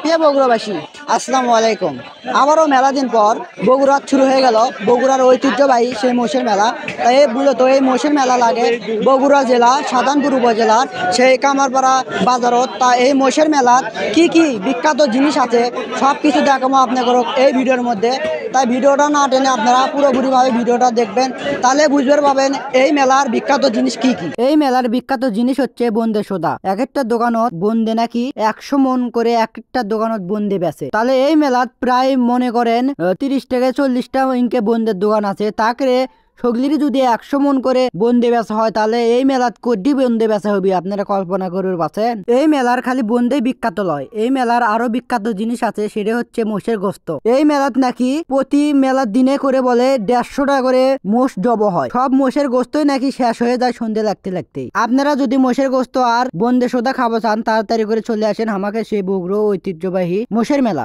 প্রিয় বগুড়াবাসী, আসসালামু আলাইকুম। আবারও মেলা দিন পর বগুড়া শুরু হয়ে গেল বগুড়ার ঐতিহ্যবাহী সেই মোষের মেলা। তাই মূলত এই মোষের মেলা লাগে বগুড়া জেলা সাধারণপুর উপজেলার সেই কামারপাড়া বাজারত। তা এই মোষের মেলার কি কি বিখ্যাত জিনিস আছে সব কিছু দেখাবো আপনাদের এই ভিডিওর মধ্যে। তাই ভিডিওটা না টেনে আপনারা পুরোপুরিভাবে ভিডিওটা দেখবেন, তাহলে বুঝতে পারবেন এই মেলার বিখ্যাত জিনিস কি কি। এই মেলার বিখ্যাত জিনিস হচ্ছে বোন্দে সোদা। এক একটা দোকানত বোন্দে নাকি 100 মন করে এক একটা দোকানত বন্দি বেচে। তাহলে এই মেলাত প্রায় মনে করেন 30 থেকে 40টা ইনকে বন্দের দোকান আছে। তাকে সগলিরই যদি 100 মন করে বন্দি বেচা হয়, তাহলে এই মেলাত কোটি বন্দি বেচা হবে আপনারা কল্পনা করে পাচ্ছেন। এই মেলার খালি বন্দেই বিখ্যাত লয়, এই মেলার আরো বিখ্যাত জিনিস আছে, সেটা হচ্ছে মোষের গোস্ত। এই মেলাত নাকি প্রতি মেলার দিনে করে বলে 150 টাকা করে মোষ জব হয়। সব মোষের গোস্তই নাকি শেষ হয়ে যায় সন্ধ্যে লাগতে লাগতেই। আপনারা যদি মোষের গোস্ত আর বন্দে সোদা খাবো চান, তাড়াতাড়ি করে চলে আসেন আমাকে সেই বগুড়া ঐতিহ্যবাহী মোষের মেলা।